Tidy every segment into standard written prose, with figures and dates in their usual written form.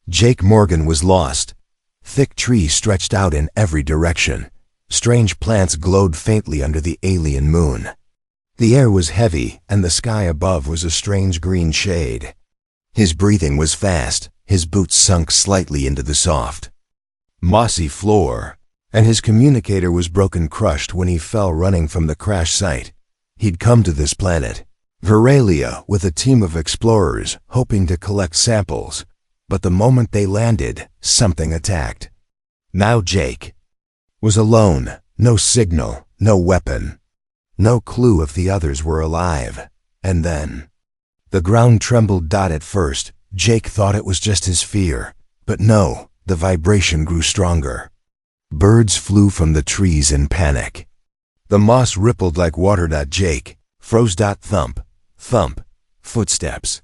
Jake Morgan was lost. Thick trees stretched out in every direction. Strange plants glowed faintly under the alien moon. The air was heavy, and the sky above was a strange green shade. His breathing was fast, his boots sunk slightly into the soft, mossy floor, and his communicator was broken crushed when he fell running from the crash site. He'd come to this planet, Veralia, with a team of explorers, hoping to collect samples, but the moment they landed, something attacked. Now Jake was alone, no signal, no weapon, no clue if the others were alive. And then the ground trembled. At first, Jake thought it was just his fear, but no, the vibration grew stronger. Birds flew from the trees in panic. The moss rippled like water. Jake froze. Thump, thump, footsteps.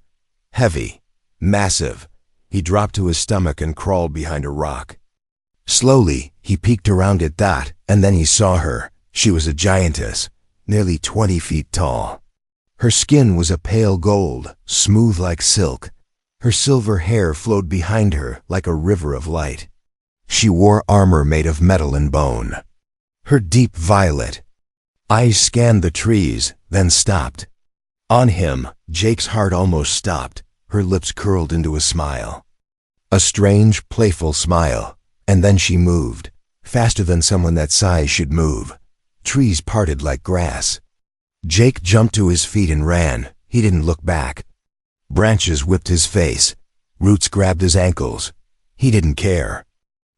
Heavy, massive. He dropped to his stomach and crawled behind a rock. Slowly, he peeked around it. And then he saw her. She was a giantess, nearly 20 feet tall. Her skin was a pale gold, smooth like silk. Her silver hair flowed behind her like a river of light. She wore armor made of metal and bone. Her deep violet eyes scanned the trees, then stopped. On him, Jake's heart almost stopped. Her lips curled into a smile. A strange, playful smile. And then she moved, faster than someone that size should move. Trees parted like grass. Jake jumped to his feet and ran. He didn't look back. Branches whipped his face. Roots grabbed his ankles. He didn't care.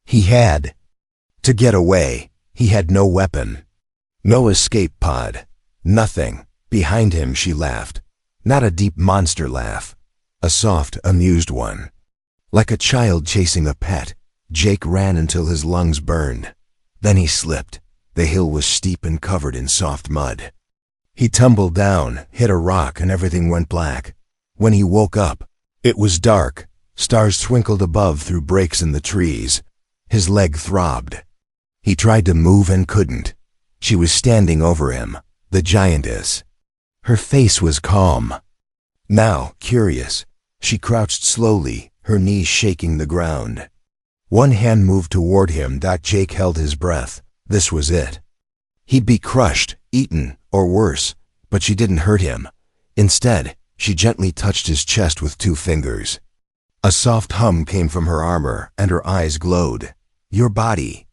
He had to get away. He had no weapon, no escape pod, nothing. Behind him she laughed. Not a deep monster laugh. A soft, amused one. Like a child chasing a pet. Jake ran until his lungs burned. Then he slipped. The hill was steep and covered in soft mud. He tumbled down, hit a rock, and everything went black. When he woke up, it was dark. Stars twinkled above through breaks in the trees. His leg throbbed. He tried to move and couldn't. She was standing over him, the giantess. Her face was calm. Now, curious, she crouched slowly, her knees shaking the ground. One hand moved toward him. Jake held his breath. This was it. He'd be crushed, eaten, or worse, but she didn't hurt him. Instead, she gently touched his chest with 2 fingers. A soft hum came from her armor, and her eyes glowed. Your body,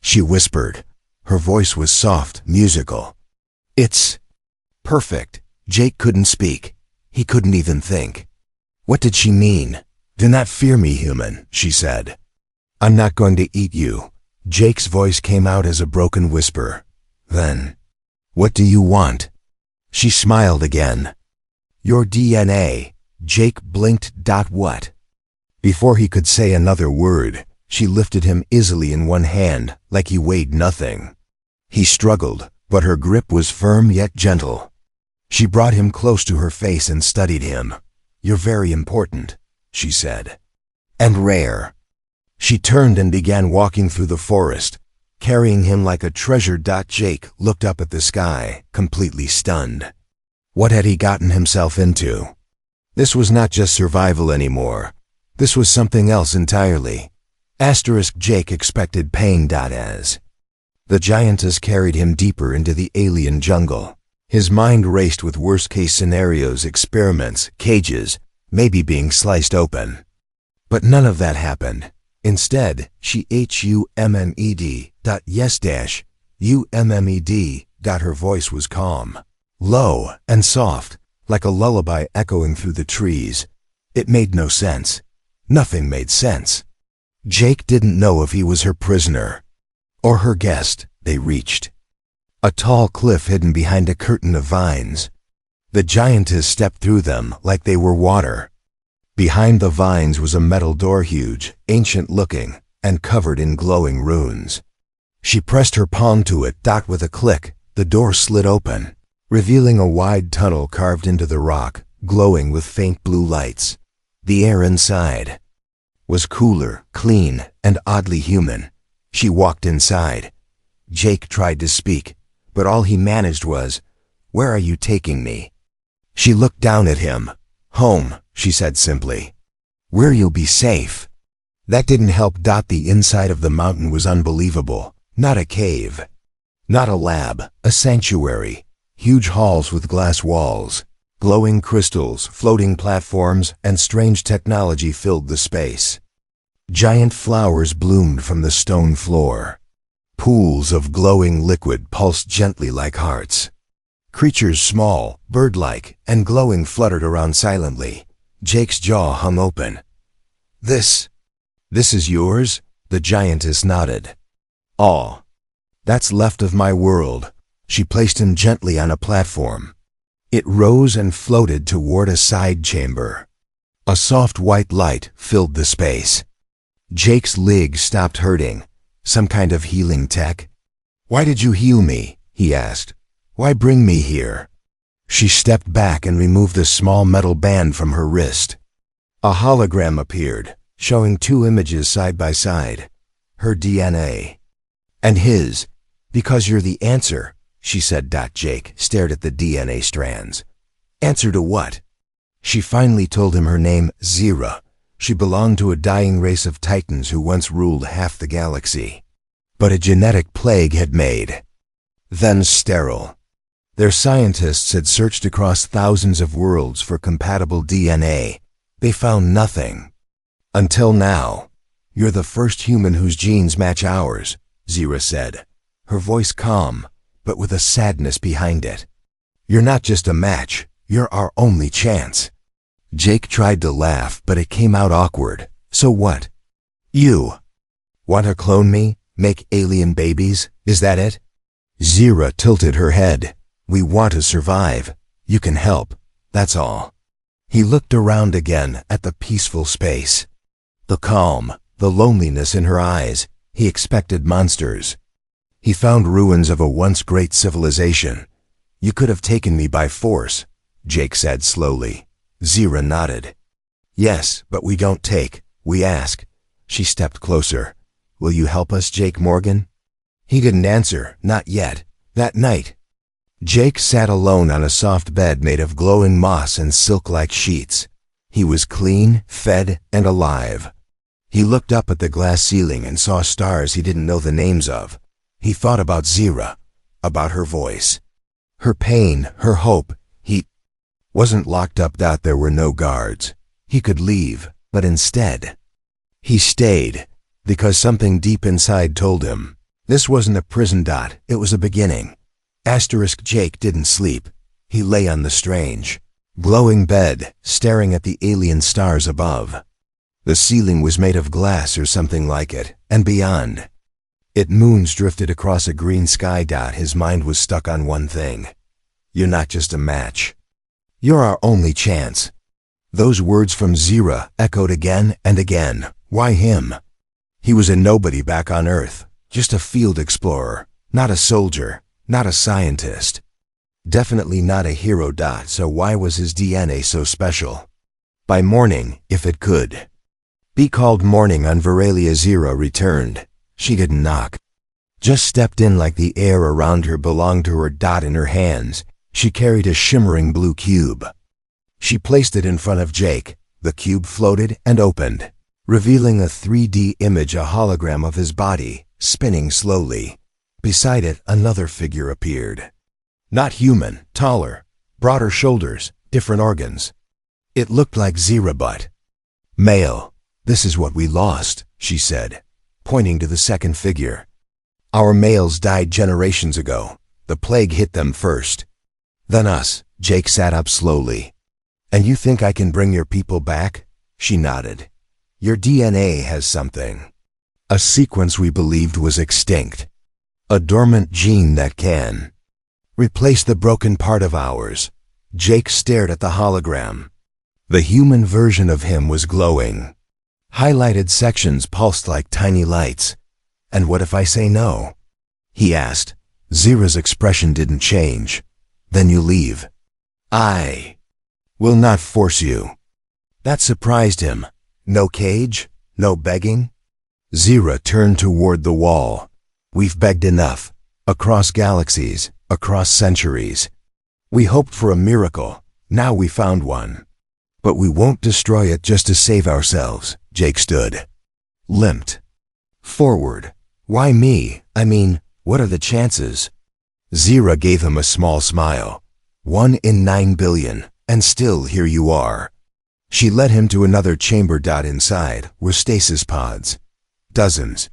she whispered. Her voice was soft, musical. It's perfect. Jake couldn't speak. He couldn't even think. What did she mean? Do not fear me, human, she said. I'm not going to eat you. Jake's voice came out as a broken whisper. Then, what do you want? She smiled again. Your DNA. Jake blinked. What? Before he could say another word, she lifted him easily in one hand, like he weighed nothing. He struggled, but her grip was firm yet gentle. She brought him close to her face and studied him. You're very important, she said. And rare. She turned and began walking through the forest, carrying him like a treasure. Jake looked up at the sky, completely stunned. What had he gotten himself into? This was not just survival anymore. This was something else entirely. Jake expected pain. As the giantess carried him deeper into the alien jungle, his mind raced with worst-case scenarios, experiments, cages, maybe being sliced open. But none of that happened. Instead, she hummed. Yes, ummed. Her voice was calm, low, and soft, like a lullaby echoing through the trees. It made no sense. Nothing made sense. Jake didn't know if he was her prisoner or her guest. They reached a tall cliff hidden behind a curtain of vines. The giantess stepped through them like they were water. Behind the vines was a metal door, huge, ancient-looking, and covered in glowing runes. She pressed her palm to it. With a click, the door slid open, revealing a wide tunnel carved into the rock, glowing with faint blue lights. The air inside was cooler, clean, and oddly human. She walked inside. Jake tried to speak, but all he managed was, "Where are you taking me?" She looked down at him. "Home," she said simply. "Where you'll be safe." That didn't help. The inside of the mountain was unbelievable. Not a cave. Not a lab. A sanctuary. Huge halls with glass walls. Glowing crystals, floating platforms, and strange technology filled the space. Giant flowers bloomed from the stone floor. Pools of glowing liquid pulsed gently like hearts. Creatures small, bird-like, and glowing fluttered around silently. Jake's jaw hung open. This is yours?" The giantess nodded. "All that's left of my world." She placed him gently on a platform. It rose and floated toward a side chamber. A soft white light filled the space. Jake's leg stopped hurting. Some kind of healing tech? "Why did you heal me?" he asked. "Why bring me here?" She stepped back and removed a small metal band from her wrist. A hologram appeared, showing two images side by side. Her DNA. And his. "Because you're the answer," she said. Jake stared at the DNA strands. "Answer to what?" She finally told him her name, Zira. She belonged to a dying race of titans who once ruled half the galaxy. But a genetic plague had made them sterile. Their scientists had searched across thousands of worlds for compatible DNA. They found nothing. "Until now. You're the first human whose genes match ours," Zira said, her voice calm, but with a sadness behind it. "You're not just a match, you're our only chance." Jake tried to laugh, but it came out awkward. "So what? You want to clone me? Make alien babies? Is that it?" Zira tilted her head. "We want to survive. You can help. That's all." He looked around again at the peaceful space. The calm, the loneliness in her eyes. He expected monsters. He found ruins of a once great civilization. "You could have taken me by force," Jake said slowly. Zira nodded. "Yes, but we don't take, we ask." She stepped closer. "Will you help us, Jake Morgan?" He didn't answer, not yet. That night, Jake sat alone on a soft bed made of glowing moss and silk-like sheets. He was clean, fed, and alive. He looked up at the glass ceiling and saw stars he didn't know the names of. He thought about Zira, about her voice, her pain, her hope. He wasn't locked up. There were no guards. He could leave, but instead, he stayed, because something deep inside told him this wasn't a prison. It was a beginning. Jake didn't sleep. He lay on the strange, glowing bed, staring at the alien stars above. The ceiling was made of glass or something like it, and beyond it, moons drifted across a green sky. His mind was stuck on one thing. "You're not just a match. You're our only chance." Those words from Zira echoed again and again. Why him? He was a nobody back on Earth, just a field explorer, not a soldier, not a scientist. Definitely not a hero. So why was his DNA so special? By morning, if it could be called morning on Veralia, Zira returned. She didn't knock. Just stepped in like the air around her belonged to her. In her hands, she carried a shimmering blue cube. She placed it in front of Jake. The cube floated and opened, revealing a 3D image, a hologram of his body, spinning slowly. Beside it, another figure appeared. Not human, taller, broader shoulders, different organs. It looked like Zira, but male. "This is what we lost," she said, pointing to the second figure. "Our males died generations ago. The plague hit them first. Then us." Jake sat up slowly. "And you think I can bring your people back?" She nodded. "Your DNA has something. A sequence we believed was extinct. A dormant gene that can replace the broken part of ours." Jake stared at the hologram. The human version of him was glowing. Highlighted sections pulsed like tiny lights. "And what if I say no?" he asked. Zira's expression didn't change. "Then you leave." "I will not force you." That surprised him. "No cage? No begging?" Zira turned toward the wall. "We've begged enough. Across galaxies, across centuries. We hoped for a miracle. Now we found one. But we won't destroy it just to save ourselves." Jake stood. limped forward. Why me? I mean, what are the chances? Zira gave him a small smile. 1 in 9 billion, and still here you are. She led him to another chamber. Inside were stasis pods. Dozens,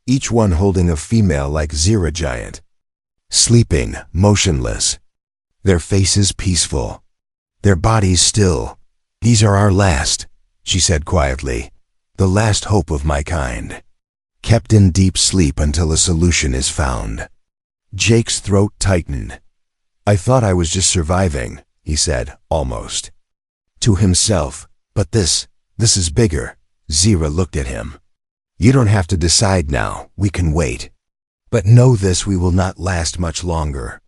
each one holding a female like Zira giant. Sleeping, motionless. Their faces peaceful. Their bodies still. These are our last, she said quietly. The last hope of my kind. Kept in deep sleep until a solution is found. Jake's throat tightened. I thought I was just surviving, he said, almost to himself. But this is bigger. Zira looked at him. You don't have to decide now, we can wait. But know this, we will not last much longer.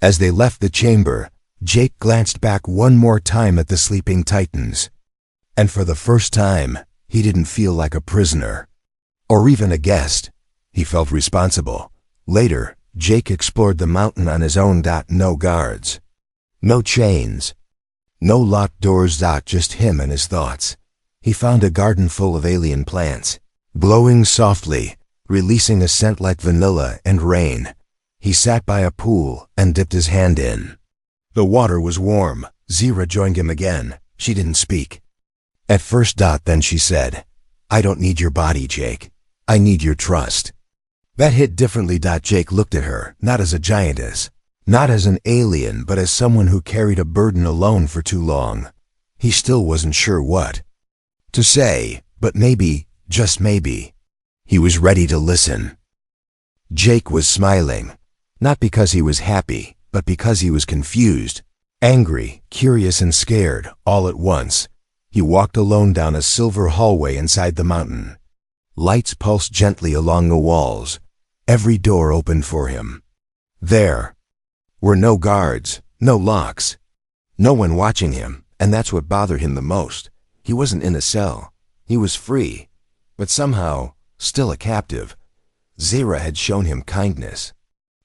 As they left the chamber, Jake glanced back one more time at the sleeping titans. And for the first time, he didn't feel like a prisoner. Or even a guest. He felt responsible. Later, Jake explored the mountain on his own. No guards. No chains. No locked doors. Just him and his thoughts. He found a garden full of alien plants, glowing softly, releasing a scent like vanilla and rain. He sat by a pool and dipped his hand in. The water was warm. Zira joined him again. She didn't speak. At first. Then she said, I don't need your body, Jake. I need your trust. That hit differently. Jake looked at her, not as a giantess, not as an alien, but as someone who carried a burden alone for too long. He still wasn't sure what to say, but maybe, just maybe, he was ready to listen. Jake was smiling, not because he was happy, but because he was confused, angry, curious, and scared, all at once. He walked alone down a silver hallway inside the mountain. Lights pulsed gently along the walls. Every door opened for him. There were no guards, no locks, no one watching him, and that's what bothered him the most. He wasn't in a cell. He was free, but somehow still a captive. Zira had shown him kindness.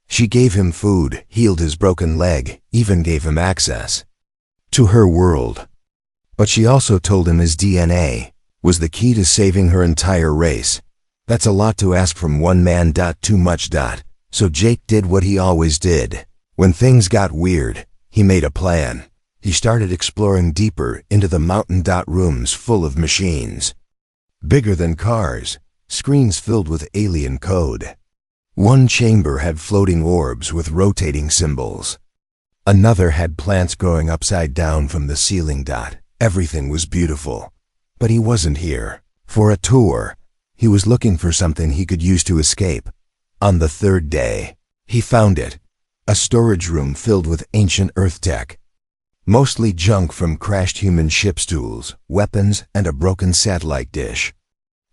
She gave him food, healed his broken leg, even gave him access to her world. But she also told him his DNA was the key to saving her entire race. That's a lot to ask from one man. Too much. So Jake did what he always did. When things got weird, he made a plan. He started exploring deeper into the mountain. Rooms full of machines. Bigger than cars, screens filled with alien code. One chamber had floating orbs with rotating symbols. Another had plants growing upside down from the ceiling. Everything was beautiful. But he wasn't here for a tour. He was looking for something he could use to escape. On the third day, he found it. A storage room filled with ancient Earth tech. Mostly junk from crashed human ship's tools, weapons, and a broken satellite dish.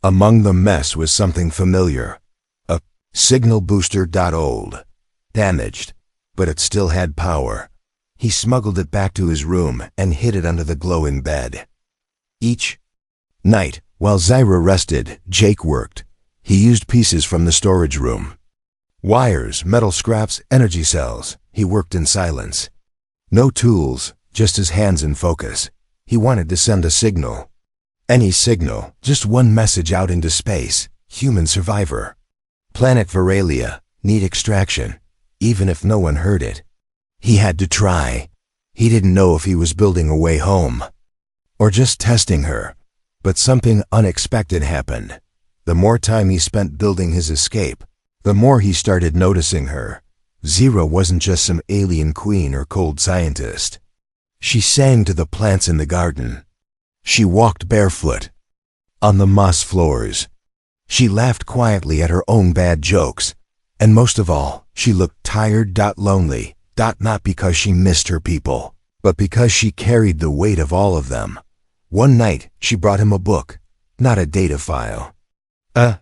Among the mess was something familiar. A signal booster. Old. Damaged. But it still had power. He smuggled it back to his room and hid it under the glowing bed. Each night, while Zira rested, Jake worked. He used pieces from the storage room. Wires, metal scraps, energy cells. He worked in silence. No tools, just his hands in focus. He wanted to send a signal. Any signal, just one message out into space. Human survivor. Planet Veralia, need extraction. Even if no one heard it. He had to try. He didn't know if he was building a way home. Or just testing her. But something unexpected happened. The more time he spent building his escape, the more he started noticing her. Zira wasn't just some alien queen or cold scientist. She sang to the plants in the garden. She walked barefoot on the moss floors. She laughed quietly at her own bad jokes. And most of all, she looked tired. Lonely. Not because she missed her people, but because she carried the weight of all of them. One night, she brought him a book, not a data file. A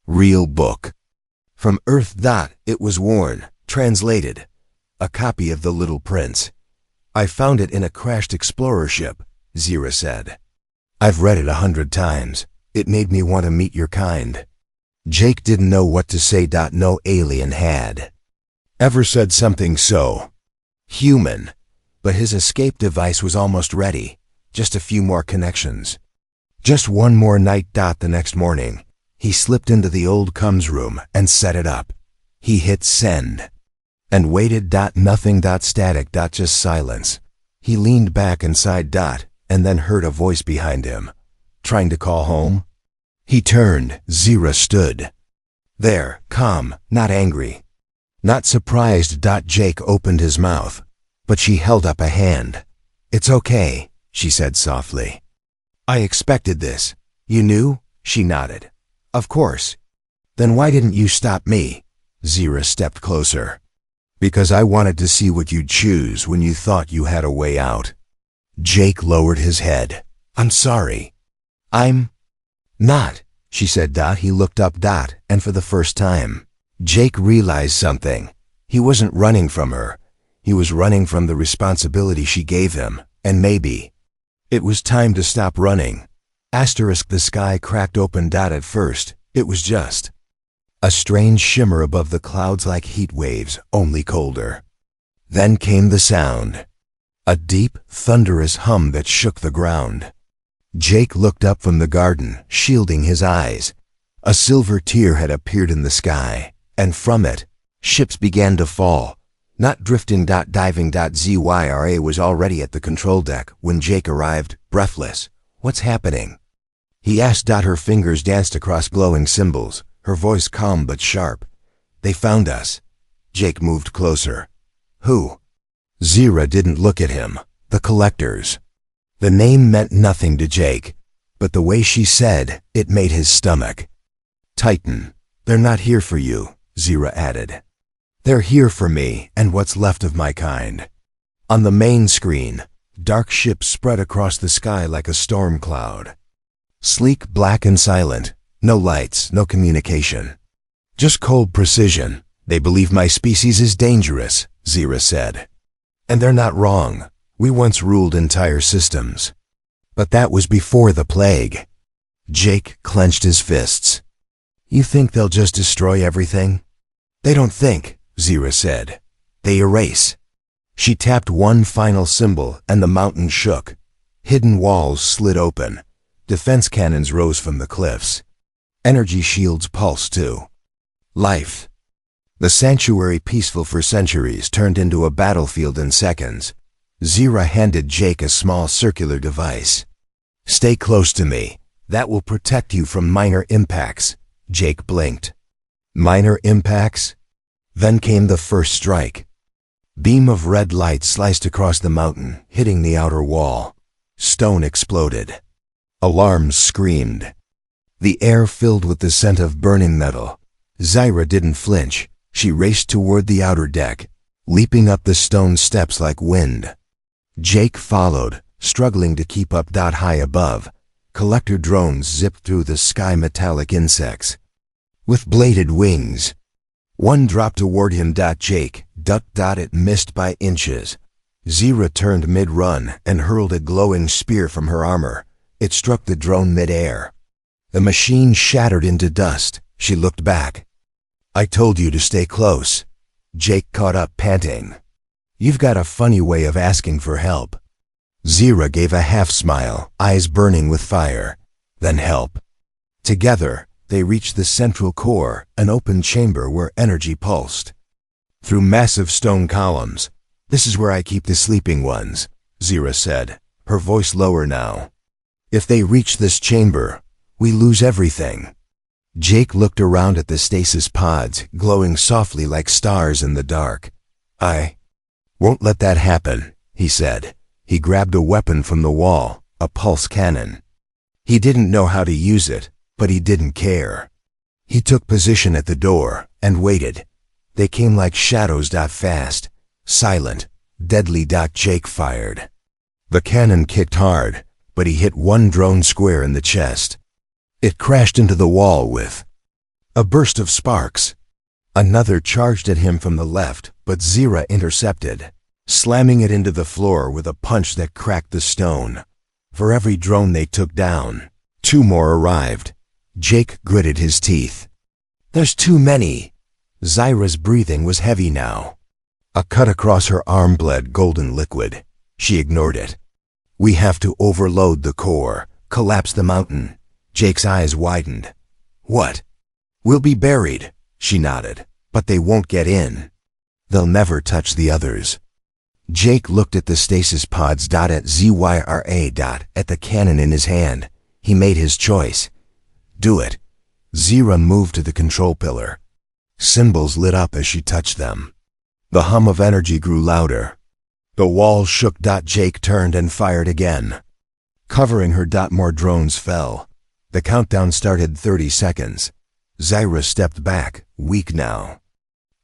real book. From Earth. It was worn, translated. A copy of The Little Prince. I found it in a crashed explorer ship, Zira said. I've read it 100 times. It made me want to meet your kind. Jake didn't know what to say. No alien had ever said something so human. But his escape device was almost ready. Just a few more connections. Just one more night. The next morning, He slipped into the old comms room and set it up. He hit send and waited. Nothing. Static. Just silence. He leaned back inside. And then heard a voice behind him. Trying to call home? He turned. Zira stood there, calm, not angry, not surprised. Jake opened his mouth, but she held up a hand. It's okay, she said softly. I expected this. You knew? She nodded. Of course. Then why didn't you stop me? Zira stepped closer. Because I wanted to see what you'd choose when you thought you had a way out. Jake lowered his head. I'm sorry. I'm not, she said. He looked up. And for the first time, Jake realized something. He wasn't running from her. He was running from the responsibility she gave him, and maybe it was time to stop running. The sky cracked open. At first, it was just a strange shimmer above the clouds like heat waves, only colder. Then came the sound. A deep, thunderous hum that shook the ground. Jake looked up from the garden, shielding his eyes. A silver tear had appeared in the sky, and from it, ships began to fall. Not drifting. Diving. Zyra was already at the control deck when Jake arrived, breathless. What's happening? He asked. Her fingers danced across glowing symbols, her voice calm but sharp. They found us. Jake moved closer. Who? Zira didn't look at him. The collectors. The name meant nothing to Jake, but the way she said it made his stomach tighten. They're not here for you, Zira added. They're here for me and what's left of my kind. On the main screen, dark ships spread across the sky like a storm cloud. Sleek, black, and silent. No lights, no communication. Just cold precision. They believe my species is dangerous, Zira said. And they're not wrong. We once ruled entire systems. But that was before the plague. Jake clenched his fists. You think they'll just destroy everything? They don't think, Zira said. They erase. She tapped one final symbol and the mountain shook. Hidden walls slid open. Defense cannons rose from the cliffs. Energy shields pulsed too. Life. The sanctuary, peaceful for centuries, turned into a battlefield in seconds. Zira handed Jake a small circular device. Stay close to me. That will protect you from minor impacts. Jake blinked. Minor impacts? Then came the first strike. Beam of red light sliced across the mountain, hitting the outer wall. Stone exploded. Alarms screamed. The air filled with the scent of burning metal. Zira didn't flinch. She raced toward the outer deck, leaping up the stone steps like wind. Jake followed, struggling to keep up. High above, collector drones zipped through the sky, metallic insects with bladed wings. One dropped toward him. Jake ducked. It missed by inches. Zira turned mid-run and hurled a glowing spear from her armor. It struck the drone mid-air. The machine shattered into dust. She looked back. I told you to stay close. Jake caught up, panting. You've got a funny way of asking for help. Zira gave a half smile, eyes burning with fire. Then help. Together, they reached the central core, an open chamber where energy pulsed. Through massive stone columns. This is where I keep the sleeping ones, Zira said, her voice lower now. If they reach this chamber, we lose everything. Jake looked around at the stasis pods, glowing softly like stars in the dark. I won't let that happen, he said. He grabbed a weapon from the wall, a pulse cannon. He didn't know how to use it, but he didn't care. He took position at the door and waited. They came like shadows. Fast, silent, deadly. Jake fired. The cannon kicked hard, but he hit one drone square in the chest. It crashed into the wall with a burst of sparks. Another charged at him from the left, but Zira intercepted, slamming it into the floor with a punch that cracked the stone. For every drone they took down, two more arrived. Jake gritted his teeth. There's too many. Zira's breathing was heavy now. A cut across her arm bled golden liquid. She ignored it. We have to overload the core, collapse the mountain. Jake's eyes widened. What? We'll be buried, she nodded. But they won't get in. They'll never touch the others. Jake looked at the stasis pods. At Zyra. At the cannon in his hand. He made his choice. Do it. Zyra moved to the control pillar. Symbols lit up as she touched them. The hum of energy grew louder. The walls shook. Jake turned and fired again. Covering her. More drones fell. The countdown started. 30 seconds. Zyra stepped back, weak now.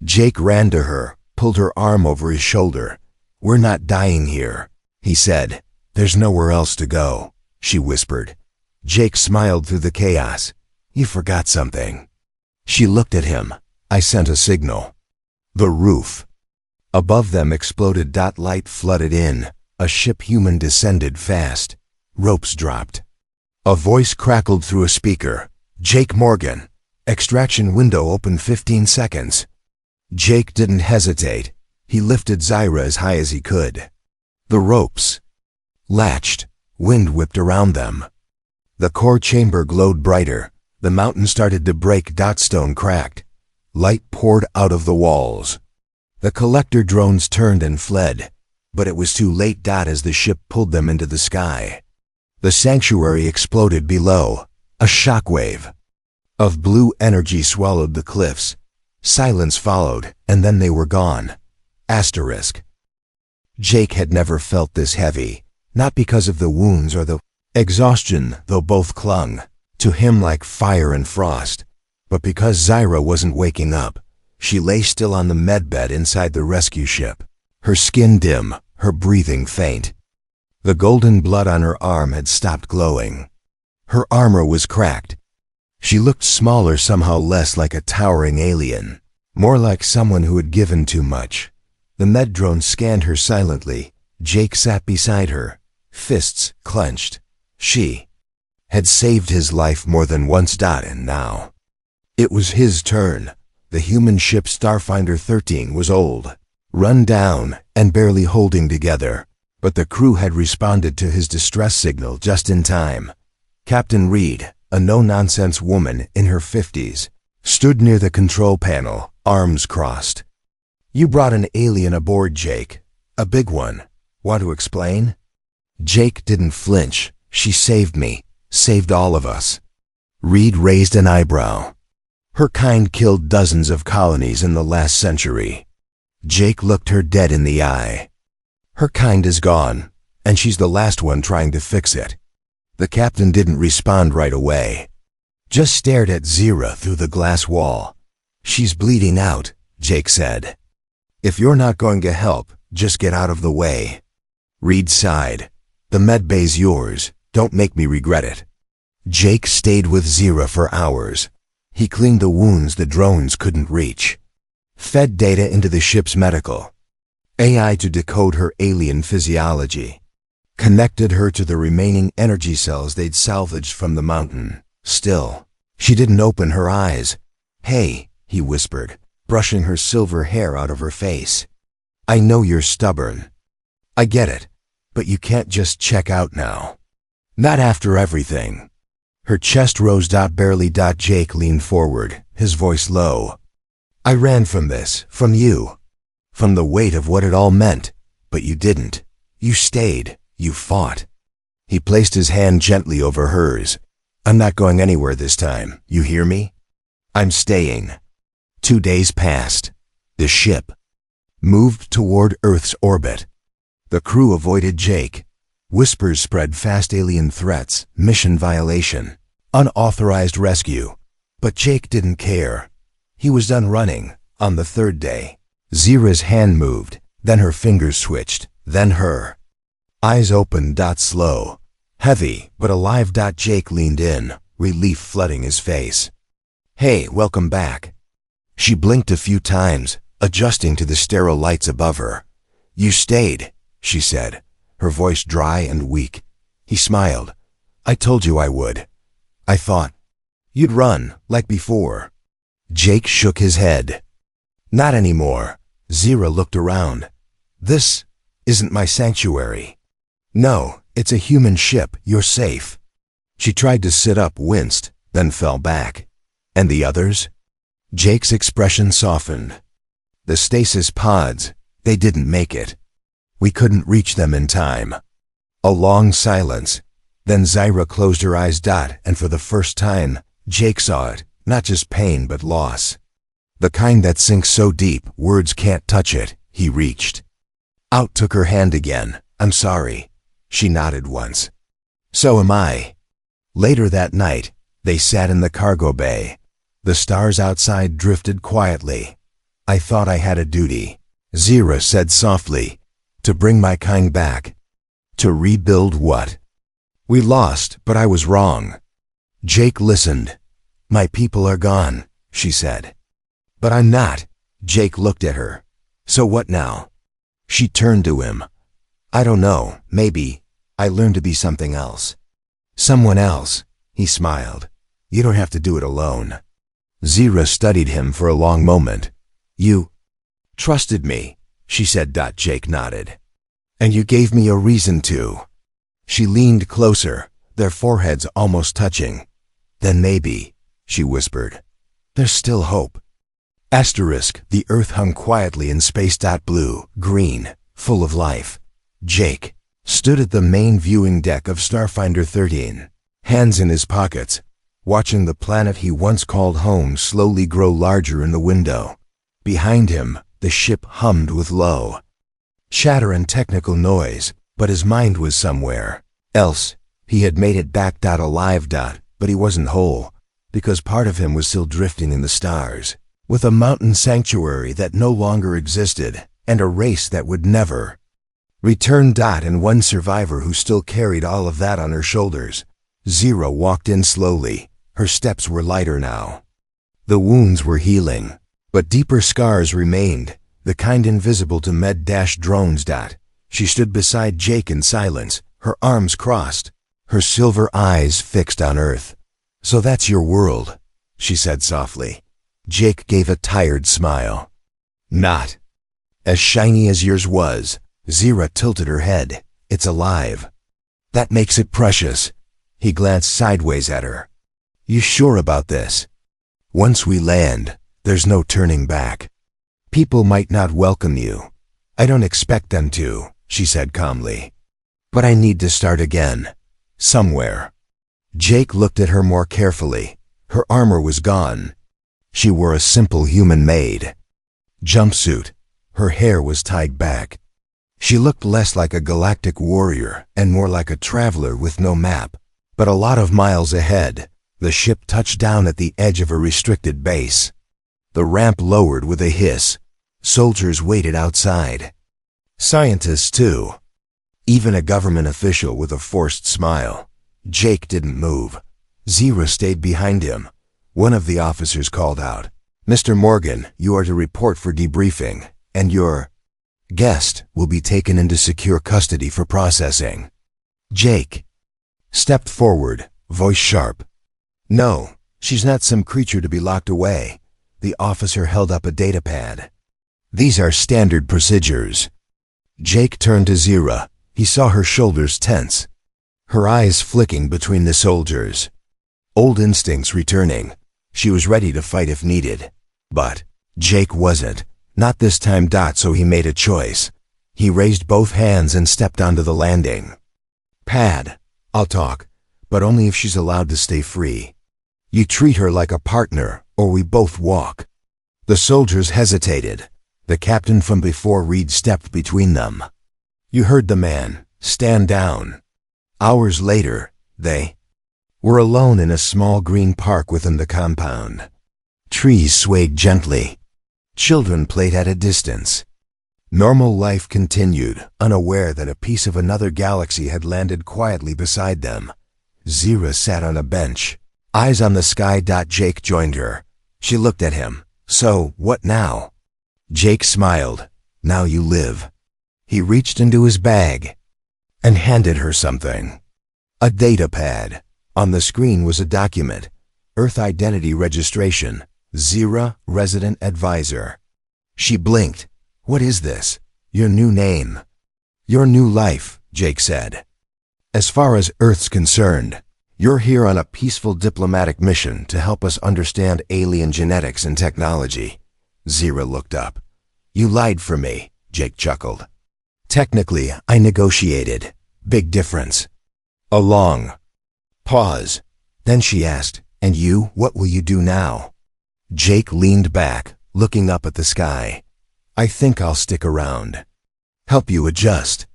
Jake ran to her, pulled her arm over his shoulder. We're not dying here, he said. There's nowhere else to go, she whispered. Jake smiled through the chaos. You forgot something. She looked at him. I sent a signal. The roof. Above them exploded. Light flooded in. A ship human descended fast. Ropes dropped. A voice crackled through a speaker. Jake Morgan. Extraction window open 15 seconds. Jake didn't hesitate. He lifted Zyra as high as he could. The ropes latched. Wind whipped around them. The core chamber glowed brighter. The mountain started to break. Stone cracked. Light poured out of the walls. The collector drones turned and fled, but it was too late. As the ship pulled them into the sky. The sanctuary exploded below. A shockwave of blue energy swallowed the cliffs. Silence followed, and then they were gone. Asterisk. Jake had never felt this heavy, not because of the wounds or the exhaustion, though both clung to him like fire and frost, but because Zyra wasn't waking up. She lay still on the medbed inside the rescue ship, her skin dim, her breathing faint. The golden blood on her arm had stopped glowing. Her armor was cracked. She looked smaller, somehow less like a towering alien, more like someone who had given too much. The med drone scanned her silently. Jake sat beside her, fists clenched. She had saved his life more than once. And now it was his turn. The human ship Starfinder 13 was old, run down, and barely holding together, but the crew had responded to his distress signal just in time. Captain Reed, a no-nonsense woman in her 50s, stood near the control panel, arms crossed. You brought an alien aboard, Jake. A big one. Want to explain? Jake didn't flinch. She saved me. Saved all of us. Reed raised an eyebrow. Her kind killed dozens of colonies in the last century. Jake looked her dead in the eye. Her kind is gone, and she's the last one trying to fix it. The captain didn't respond right away. Just stared at Zyra through the glass wall. She's bleeding out, Jake said. If you're not going to help, just get out of the way. Reed sighed. The medbay's yours. Don't make me regret it. Jake stayed with Zyra for hours. He cleaned the wounds the drones couldn't reach. Fed data into the ship's medical AI to decode her alien physiology. Connected her to the remaining energy cells they'd salvaged from the mountain. Still, she didn't open her eyes. Hey, he whispered, brushing her silver hair out of her face. I know you're stubborn. I get it, but you can't just check out now. Not after everything. Her chest rose. Barely. Jake leaned forward, his voice low. I ran from this, from you, from the weight of what it all meant, but you didn't. You stayed. You fought. He placed his hand gently over hers. I'm not going anywhere this time, you hear me? I'm staying. 2 days passed. The ship moved toward Earth's orbit. The crew avoided Jake. Whispers spread fast: alien threats, mission violation, unauthorized rescue. But Jake didn't care. He was done running. On the 3rd day, Zyra's hand moved, then her fingers switched, then her eyes opened. Slow, heavy, but alive. Jake leaned in, relief flooding his face. Hey, welcome back. She blinked a few times, adjusting to the sterile lights above her. You stayed, she said, her voice dry and weak. He smiled. I told you I would. I thought you'd run, like before. Jake shook his head. Not anymore. Zyra looked around. This isn't my sanctuary. No, it's a human ship. You're safe. She tried to sit up, winced, then fell back. And the others? Jake's expression softened. The stasis pods, they didn't make it. We couldn't reach them in time. A long silence. Then Zyra closed her eyes. And for the first time, Jake saw it, not just pain but loss. The kind that sinks so deep, words can't touch it. He reached out, took her hand again. I'm sorry. She nodded once. So am I. Later that night, they sat in the cargo bay. The stars outside drifted quietly. I thought I had a duty, Zyra said softly, to bring my kind back. To rebuild what? We lost, but I was wrong. Jake listened. My people are gone, she said. But I'm not. Jake looked at her. So what now? She turned to him. I don't know, maybe I learned to be something else. Someone else, he smiled. You don't have to do it alone. Zyra studied him for a long moment. You trusted me, she said. Jake nodded. And you gave me a reason to. She leaned closer, their foreheads almost touching. Then maybe, she whispered, there's still hope. Asterisk, the earth hung quietly in space. Blue, green, full of life. Jake stood at the main viewing deck of Starfinder 13, hands in his pockets, watching the planet he once called home slowly grow larger in the window. Behind him, the ship hummed with low chatter and technical noise, but his mind was somewhere else. He had made it back. Alive. But he wasn't whole, because part of him was still drifting in the stars, with a mountain sanctuary that no longer existed, and a race that would never return. And one survivor who still carried all of that on her shoulders. Zyra walked in slowly. Her steps were lighter now. The wounds were healing, but deeper scars remained, the kind invisible to med-drones. She stood beside Jake in silence, her arms crossed, her silver eyes fixed on Earth. So that's your world, she said softly. Jake gave a tired smile. Not as shiny as yours was. Zyra tilted her head. It's alive. That makes it precious. He glanced sideways at her. You sure about this? Once we land, there's no turning back. People might not welcome you. I don't expect them to, she said calmly. But I need to start again. Somewhere. Jake looked at her more carefully. Her armor was gone. She wore a simple human-made jumpsuit. Her hair was tied back. She looked less like a galactic warrior and more like a traveler with no map. But a lot of miles ahead, the ship touched down at the edge of a restricted base. The ramp lowered with a hiss. Soldiers waited outside. Scientists, too. Even a government official with a forced smile. Jake didn't move. Zyra stayed behind him. One of the officers called out, Mr. Morgan, you are to report for debriefing, and your guest will be taken into secure custody for processing. Jake stepped forward, voice sharp. No, she's not some creature to be locked away. The officer held up a datapad. These are standard procedures. Jake turned to Zyra. He saw her shoulders tense, her eyes flicking between the soldiers. Old instincts returning. She was ready to fight if needed. But Jake wasn't. Not this time. So he made a choice. He raised both hands and stepped onto the landing pad. I'll talk, but only if she's allowed to stay free. You treat her like a partner, or we both walk. The soldiers hesitated. The captain from before Reed stepped between them. You heard the man. Stand down. Hours later, they were alone in a small green park within the compound. Trees swayed gently. Children played at a distance. Normal life continued, unaware that a piece of another galaxy had landed quietly beside them. Zyra sat on a bench, eyes on the sky. Jake joined her. She looked at him. So, what now? Jake smiled. Now you live. He reached into his bag and handed her something. A datapad. On the screen was a document. Earth Identity Registration. Zyra, Resident Advisor. She blinked. What is this? Your new name. Your new life, Jake said. As far as Earth's concerned, You're here on a peaceful diplomatic mission to help us understand alien genetics and technology. Zira looked up. You lied for me, Jake chuckled. Technically, I negotiated. Big difference. A long pause. Then she asked, and you, what will you do now? Jake leaned back, looking up at the sky. I think I'll stick around. Help you adjust.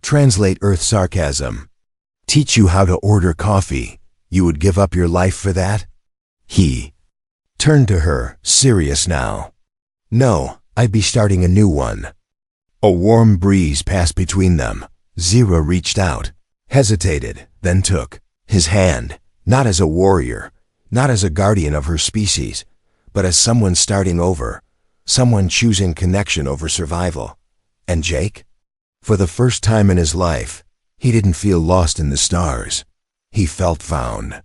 Translate Earth sarcasm. Teach you how to order coffee. You would give up your life for that? He turned to her, serious now. No, I'd be starting a new one. A warm breeze passed between them. Zira reached out, hesitated, then took his hand, not as a warrior, not as a guardian of her species, but as someone starting over, someone choosing connection over survival. And Jake? For the first time in his life, he didn't feel lost in the stars. He felt found.